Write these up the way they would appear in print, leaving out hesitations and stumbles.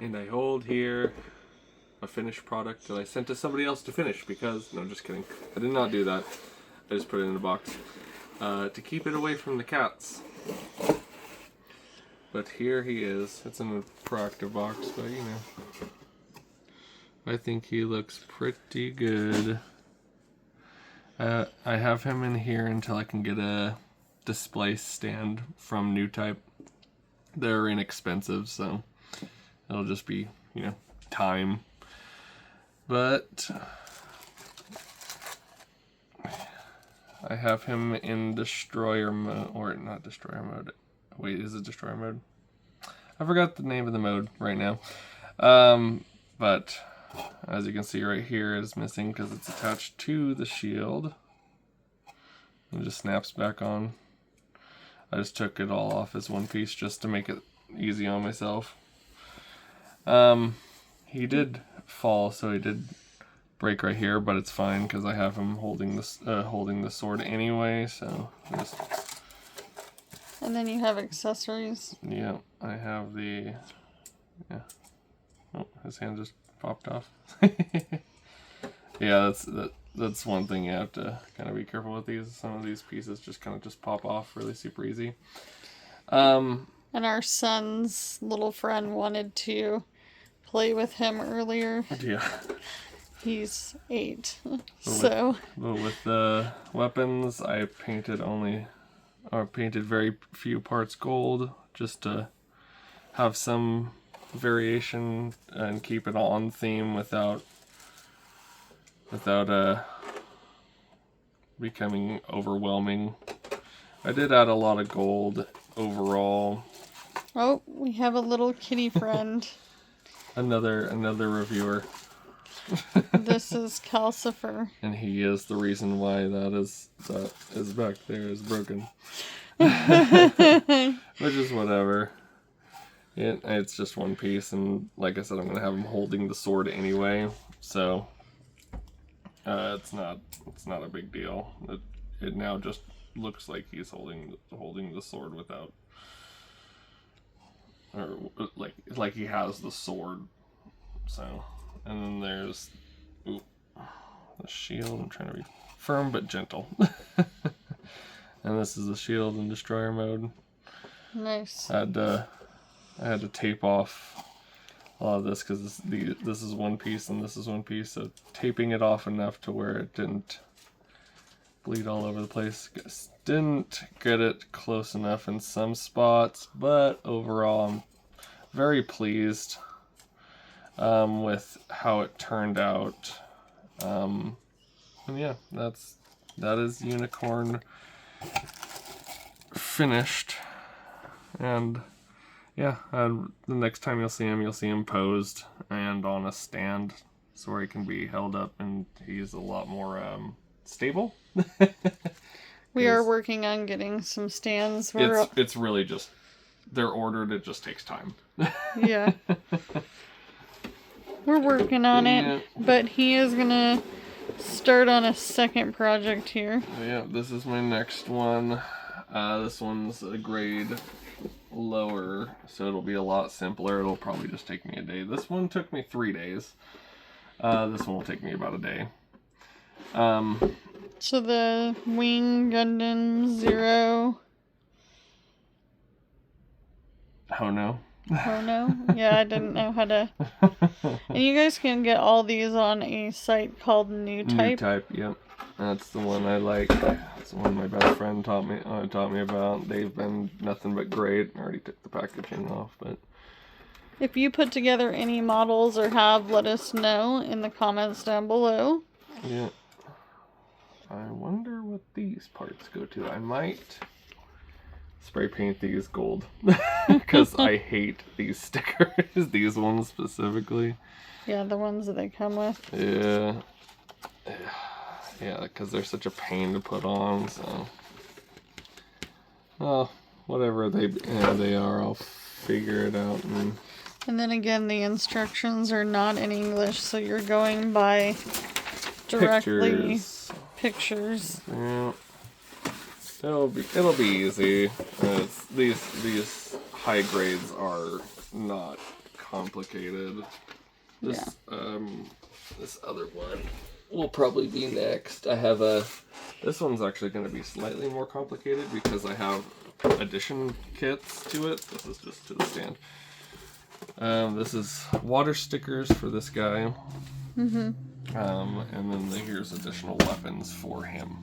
And I hold here a finished product that I sent to somebody else to finish because... No, just kidding. I did not do that. I just put it in a box. To keep it away from the cats. But here he is. It's in a proactive box, but you know. I think he looks pretty good. I have him in here until I can get a display stand from New Type. They're inexpensive, so it'll just be, you know, time. But I have him in destroyer mode, or not destroyer mode. Wait, is it destroyer mode? I forgot the name of the mode right now. But as you can see right here, is missing because it's attached to the shield. It just snaps back on. I just took it all off as one piece just to make it easy on myself. He did fall, so he did break right here, but it's fine because I have him holding the sword anyway. So just. And then you have accessories. Yeah, I have the. Yeah. Oh, his hand just popped off. Yeah, that's one thing you have to kind of be careful with these. Some of these pieces just kind of just pop off really super easy. And our son's little friend wanted to play with him earlier. Yeah. He's 8, but so. With the weapons, I painted very few parts gold just to have some variation and keep it on theme without becoming overwhelming. I did add a lot of gold overall. Oh, we have a little kitty friend. Another reviewer. This is Calcifer. And he is the reason why that is back there is broken. Which is whatever. It's just one piece, and like I said, I'm gonna have him holding the sword anyway, so it's not a big deal. It now just looks like he's holding the sword without, or like he has the sword. So, and then there's the shield. I'm trying to be firm but gentle. And this is the shield in destroyer mode. Nice. I had to tape off a lot of this because this is one piece and this is one piece, so taping it off enough to where it didn't bleed all over the place. Didn't get it close enough in some spots, but overall I'm very pleased with how it turned out. And yeah, that is Unicorn finished. And yeah, the next time you'll see him posed and on a stand, so where he can be held up, and he's a lot more stable. We are working on getting some stands. It's really just, they're ordered, it just takes time. Yeah. We're working on it, but he is gonna start on a second project here. Yeah, this is my next one. This one's a grade lower, so it'll be a lot simpler. It'll probably just take me a day. This one took me 3 days. This one will take me about a day. So the Wing Gundam 0. Oh no. Oh no? Yeah, I didn't know how to. And you guys can get all these on a site called New Type. New Type, yep. That's the one I like. That's the one my best friend taught me about. They've been nothing but great. I already took the packaging off, but if you put together any models or have, let us know in the comments down below. Yeah. I wonder what these parts go to. I might spray paint these gold because I hate these stickers. These ones specifically. Yeah, the ones that they come with. Yeah. Yeah, because they're such a pain to put on, so. Well, whatever they are, I'll figure it out. And then again, the instructions are not in English, so you're going by directly pictures. Yeah. It'll be easy. These high grades are not complicated. This this other one will probably be next. I have this one's actually going to be slightly more complicated because I have addition kits to it. This is just to the stand. This is water stickers for this guy. And then here's additional weapons for him.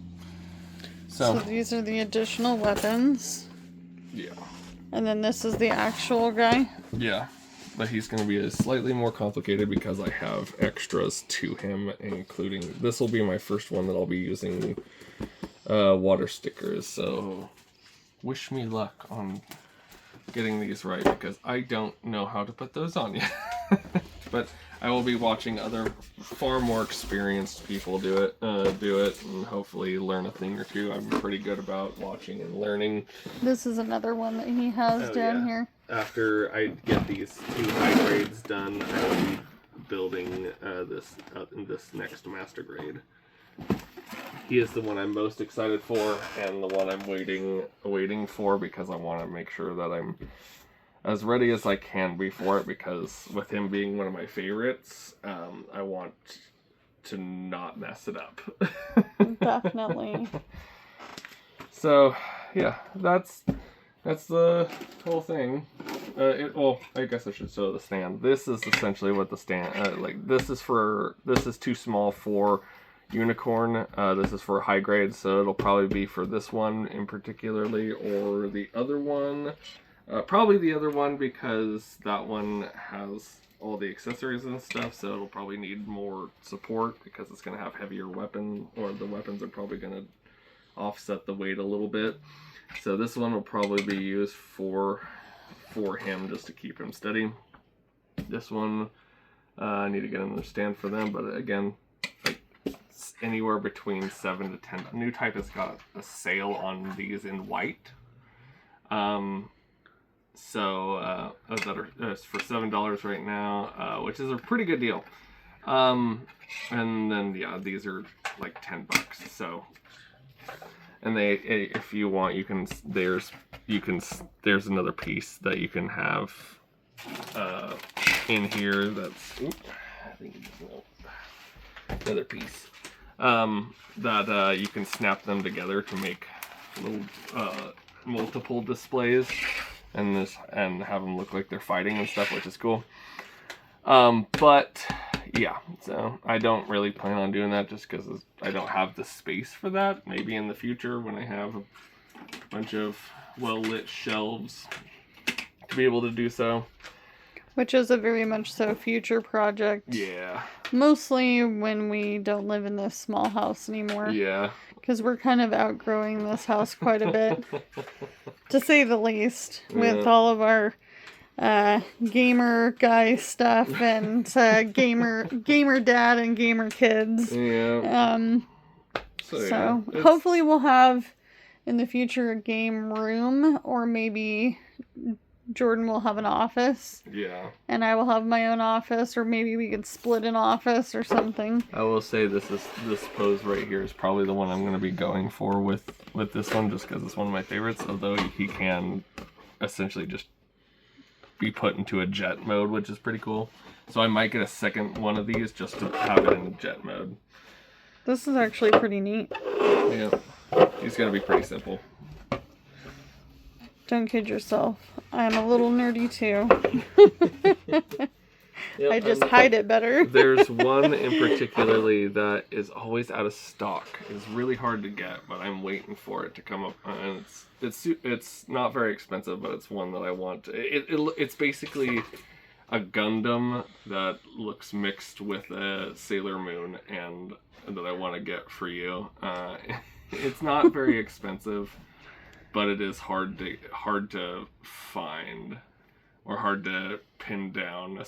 So these are the additional weapons. Yeah. And then this is the actual guy? Yeah. But he's going to be slightly more complicated because I have extras to him, including... This will be my first one that I'll be using water stickers, so wish me luck on getting these right because I don't know how to put those on yet. But I will be watching other far more experienced people do it, and hopefully learn a thing or two. I'm pretty good about watching and learning. This is another one that he has down here. After I get these 2 high grades done, I will be building this next master grade. He is the one I'm most excited for, and the one I'm waiting for because I want to make sure that I'm as ready as I can be for it, because with him being one of my favorites, I want to not mess it up. Definitely. So, yeah, that's the whole thing. Well, I guess I should show the stand. This is essentially what the stand, this is too small for unicorn. This is for high grade, so it'll probably be for this one in particularly, or the other one. Probably the other one because that one has all the accessories and stuff, so it'll probably need more support because it's going to have heavier weapon, or the weapons are probably going to offset the weight a little bit. So this one will probably be used for him just to keep him steady. This one, I need to get another stand for them, but again, like, it's anywhere between 7 to 10. New Type has got a sale on these in white. So it's for $7 right now, which is a pretty good deal. And then these are like $10. So, and if you want, there's another piece that you can have in here. That's I think another piece that you can snap them together to make little multiple displays. And have them look like they're fighting and stuff, which is cool. But yeah, so I don't really plan on doing that just because I don't have the space for that. Maybe in the future when I have a bunch of well-lit shelves to be able to do so. Which is a very much so future project. Yeah. Mostly when we don't live in this small house anymore. Yeah. Because we're kind of outgrowing this house quite a bit. To say the least. With all of our gamer guy stuff and gamer dad and gamer kids. Yeah. So hopefully we'll have in the future a game room, or maybe Jordan will have an office. Yeah. And I will have my own office, or maybe we could split an office or something. I will say this pose right here is probably the one I'm going to be going for with this one, just because it's one of my favorites, although he can essentially just be put into a jet mode, which is pretty cool. So I might get a second one of these just to have it in jet mode. This is actually pretty neat. Yeah. He's going to be pretty simple. Don't kid yourself. I'm a little nerdy too. Yep, I just hide it better. There's one in particularly that is always out of stock. It's really hard to get, but I'm waiting for it to come up. And it's not very expensive, but it's one that I want. It's basically a Gundam that looks mixed with a Sailor Moon, and that I want to get for you. It's not very expensive. But it is hard to find, or hard to pin down.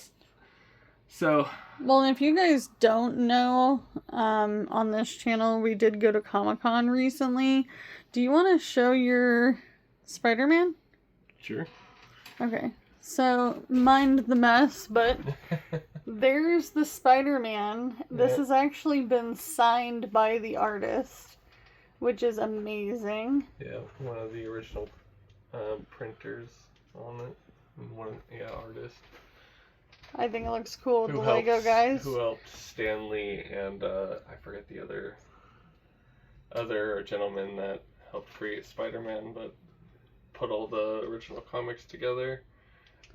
So, well, if you guys don't know, on this channel, we did go to Comic-Con recently. Do you want to show your Spider-Man? Sure. Okay. So, mind the mess, but there's the Spider-Man. This has actually been signed by the artist, which is amazing. Yeah, one of the original printers on it. Artist. I think it looks cool with the Lego guys. Who helped Stanley and I forget the other gentleman that helped create Spider-Man, but put all the original comics together.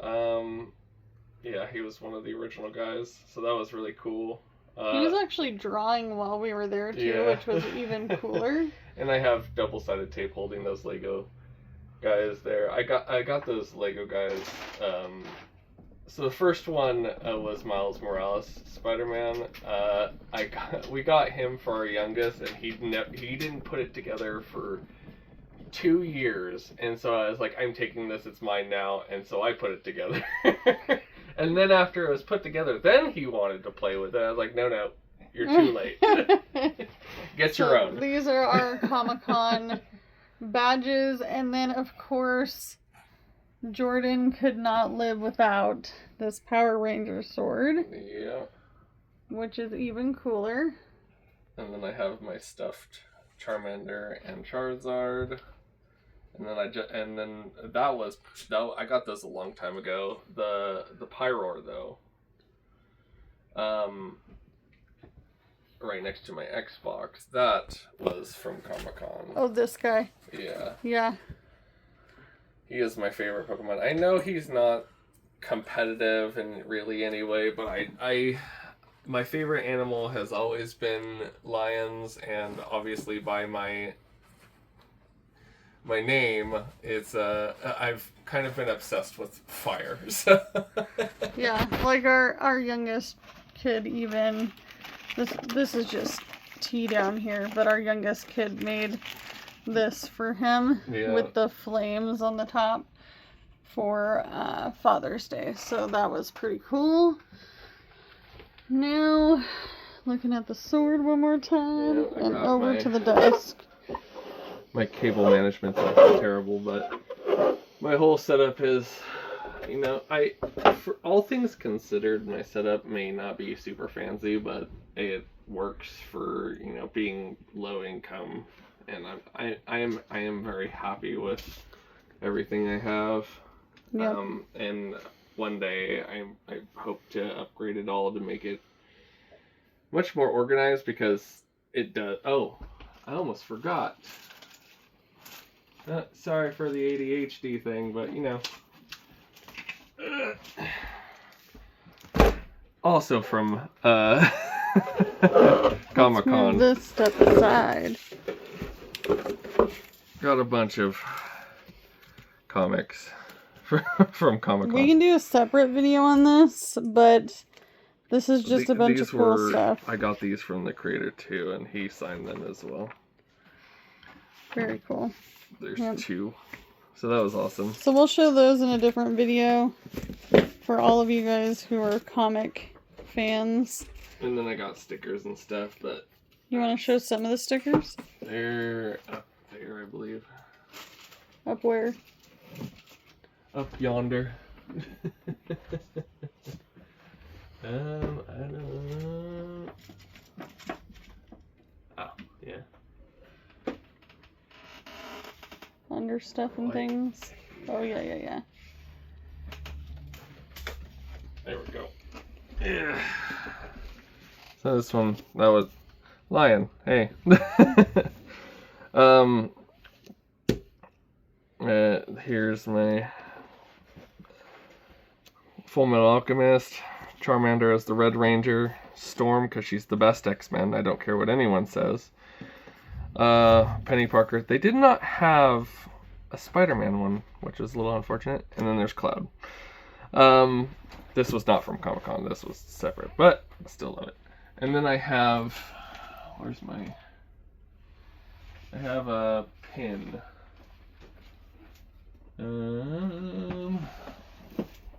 Yeah, he was one of the original guys, so that was really cool. He was actually drawing while we were there too, which was even cooler. And I have double-sided tape holding those Lego guys there. I got those Lego guys. So the first one was Miles Morales, Spider-Man. We got him for our youngest, and he didn't put it together for 2 years, and so I was like, I'm taking this, it's mine now, and so I put it together. And then after it was put together, then he wanted to play with it. I was like, no, you're too late. Get your own. These are our Comic-Con badges, and then of course Jordan could not live without this Power Ranger sword. Yeah. Which is even cooler. And then I have my stuffed Charmander and Charizard. And then I got this a long time ago. The Pyroar though. Right next to my Xbox. That was from Comic-Con. Oh, this guy. Yeah. Yeah. He is my favorite Pokemon. I know he's not competitive in really any way, but my favorite animal has always been lions, and obviously by my name, it's I've kind of been obsessed with fire. So. Yeah, like our youngest kid even. This is just tea down here, but our youngest kid made this for him with the flames on the top for Father's Day. So that was pretty cool. Now, looking at the sword one more time and over to the desk. My cable management's terrible, but my whole setup is, for all things considered, my setup may not be super fancy, but it works for, being low income, and I am very happy with everything I have. Yep. And one day I hope to upgrade it all to make it much more organized, because it does. Oh, I almost forgot. Sorry for the ADHD thing, but also from Comic-Con. Let's move this step aside. Got a bunch of comics from Comic-Con. We can do a separate video on this, but this is just a bunch of cool stuff. I got these from the creator too, and he signed them as well. Very cool. There's 2. So that was awesome. So we'll show those in a different video for all of you guys who are comic fans. And then I got stickers and stuff, but... You want to show some of the stickers? They're up there, I believe. Up where? Up yonder. I don't know. Oh, yeah. Under stuff and things. Oh, yeah. There we go. Yeah. So this one, that was Lion. Hey. Here's my Full Metal Alchemist. Charmander as the Red Ranger. Storm, because she's the best X-Men. I don't care what anyone says. Penny Parker. They did not have a Spider-Man one, which is a little unfortunate. And then there's Cloud. This was not from Comic-Con. This was separate, but I still love it. And then I have... Where's my... I have a pin.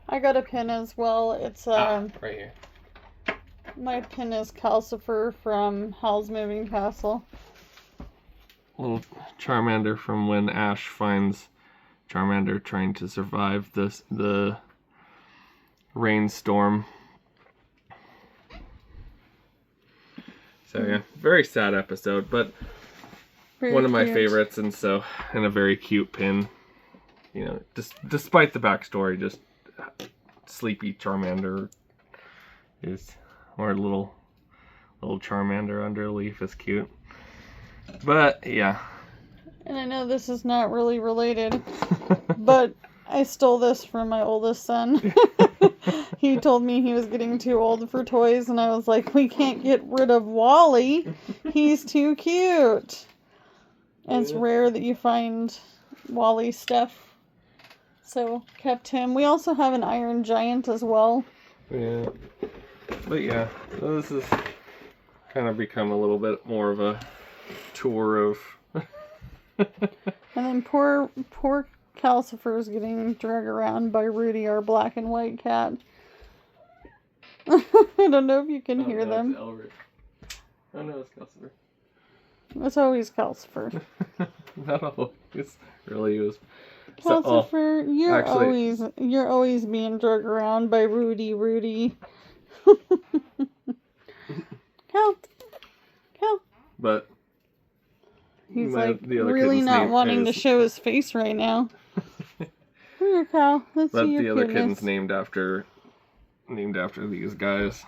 I got a pin as well. It's right here. My pin is Calcifer from Howl's Moving Castle. Little Charmander from when Ash finds Charmander trying to survive the rainstorm. So yeah, very sad episode, but Very one of my cute. favorites, and a very cute pin. Despite the backstory, just sleepy Charmander or little Charmander underleaf is cute. But yeah. And I know this is not really related, but I stole this from my oldest son. He told me he was getting too old for toys, and I was like, we can't get rid of Wally. He's too cute. And it's rare that you find Wally stuff. So, kept him. We also have an Iron Giant as well. Yeah. But yeah, so this has kind of become a little bit more of a tour of... And then poor Calcifer is getting dragged around by Rudy, our black and white cat. I don't know if you can hear them. It's Elric. Oh no, it's Calcifer. It's always Calcifer. Not always. Really is. Calcifer, you're always being dragged around by Rudy. Cal. But he's like really not wanting to show his face right now. Here, Cal. Let's see your the other cuteness. kitten's named after these guys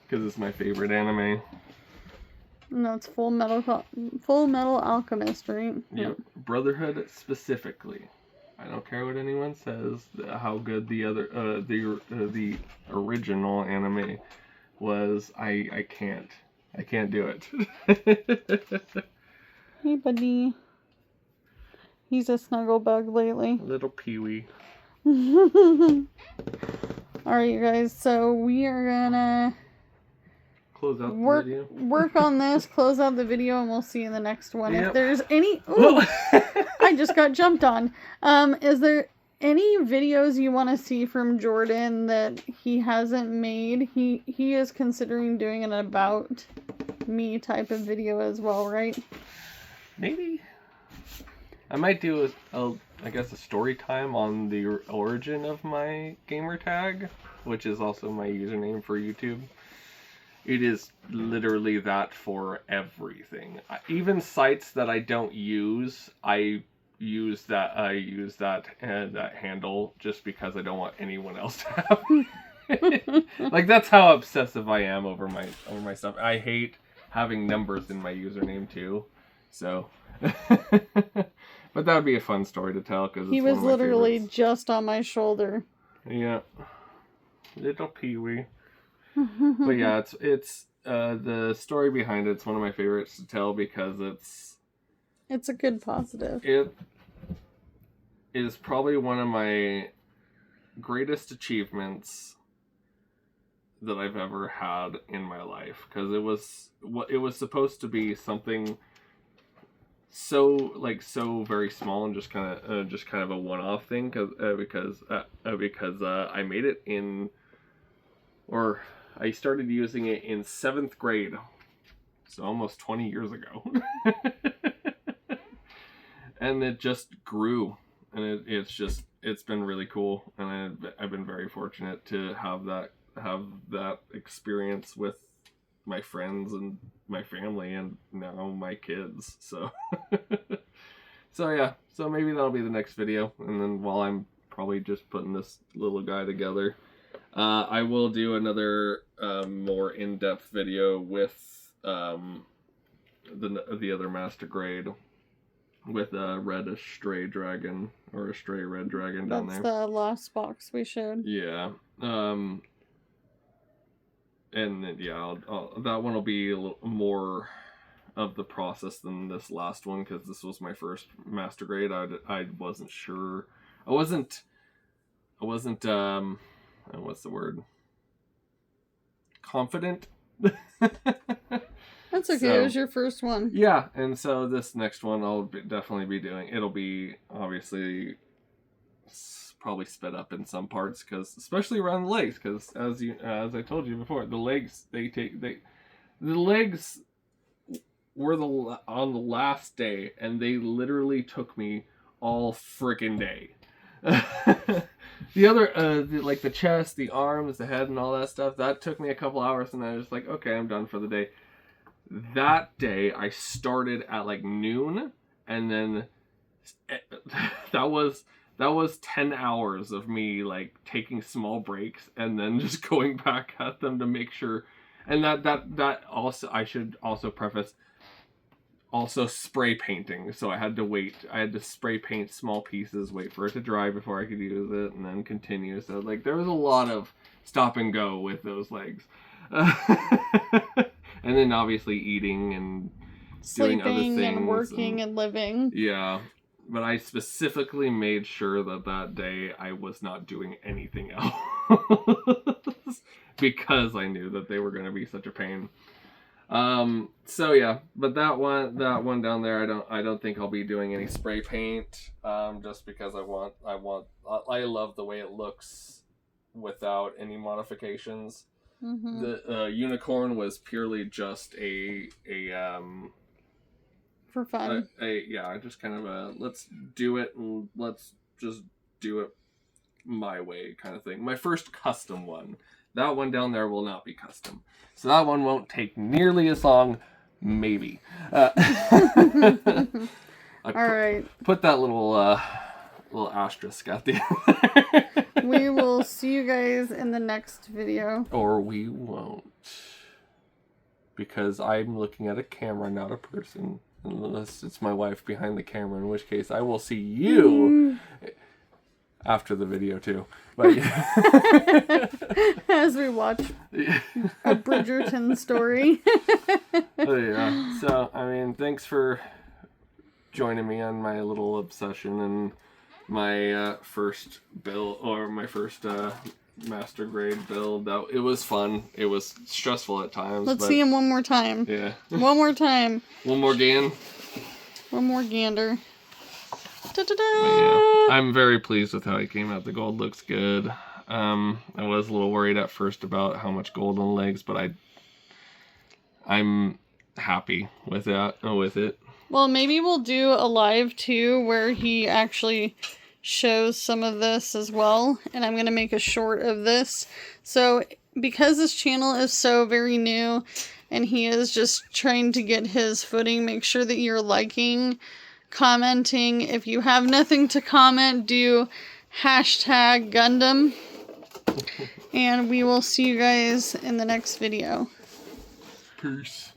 because it's my favorite anime. No, it's Full Metal Alchemist, right? Yep. Brotherhood specifically. I don't care what anyone says. How good the original anime was. I can't do it. Hey, buddy. He's a snuggle bug lately. Little Pee-wee. Alright, you guys. So we are gonna close out the video. Work on this, close out the video, and we'll see you in the next one. Yep. If there's any... Ooh! I just got jumped on. Is there any videos you want to see from Jordan that he hasn't made? He is considering doing an about me type of video as well, right? Maybe. I might do a story time on the origin of my gamer tag, which is also my username for YouTube. It is literally that for everything. Even sites that I don't use, I use that handle just because I don't want anyone else to have it. Like, that's how obsessive I am over my stuff. I hate having numbers in my username too. So but that would be a fun story to tell because he was literally just on my shoulder. Yeah. Little Pee-wee. But yeah, it's the story behind it's one of my favorites to tell because it's a good positive. It is probably one of my greatest achievements that I've ever had in my life because it was supposed to be something so very small and just kind of a one-off thing because I made it I started using it in 7th grade, so almost 20 years ago. And it just grew, and it's been really cool, and I've been very fortunate to have that experience with my friends and my family and now my kids. So so maybe that'll be the next video, and then while I'm probably just putting this little guy together, I will do another more in-depth video with the other master grade with a reddish stray dragon or a stray red dragon down there. That's the last box we showed. Yeah. And then, yeah, that one will be a little more of the process than this last one because this was my first master grade. I wasn't sure. I wasn't what's the word? Confident. That's okay. So, it was your first one. Yeah, and so this next one I'll definitely be doing. It'll be obviously probably sped up in some parts because especially around the legs because as I told you before, the legs the legs were on the last day and they literally took me all friggin' day. The other, the chest, the arms, the head, and all that stuff, that took me a couple hours, and I was like, okay, I'm done for the day. That day, I started at, noon, and then that was that was 10 hours of me like taking small breaks and then just going back at them to make sure. And that also, I should also preface, also spray painting. So I had to wait. I had to spray paint small pieces, wait for it to dry before I could use it, and then continue. So like there was a lot of stop and go with those legs. And then obviously eating and doing other sleeping things and working and living. Yeah. But I specifically made sure that day I was not doing anything else because I knew that they were going to be such a pain. So yeah, but that one down there, I don't think I'll be doing any spray paint, just because I love the way it looks without any modifications. Mm-hmm. The unicorn was purely just For fun. Just kind of a let's do it and let's just do it my way kind of thing. My first custom one. That one down there will not be custom. So that one won't take nearly as long, maybe. All right. Put that little asterisk at the end. We will see you guys in the next video. Or we won't. Because I'm looking at a camera, not a person. Unless it's my wife behind the camera, in which case I will see you after the video too. But as we watch a Bridgerton story. Yeah. So I mean, thanks for joining me on my little obsession and my first build, or my first master grade build. It was fun. It was stressful at times. Let's see him one more time. Yeah. One more time. One more gan. One more gander. Da-da-da! Yeah, I'm very pleased with how he came out. The gold looks good. I was a little worried at first about how much gold on the legs, but I'm happy with it. Well, maybe we'll do a live too where he actually shows some of this as well, and I'm going to make a short of this. So because this channel is so very new and he is just trying to get his footing, make sure that you're liking, commenting. If you have nothing to comment, do hashtag Gundam. And we will see you guys in the next video. Peace.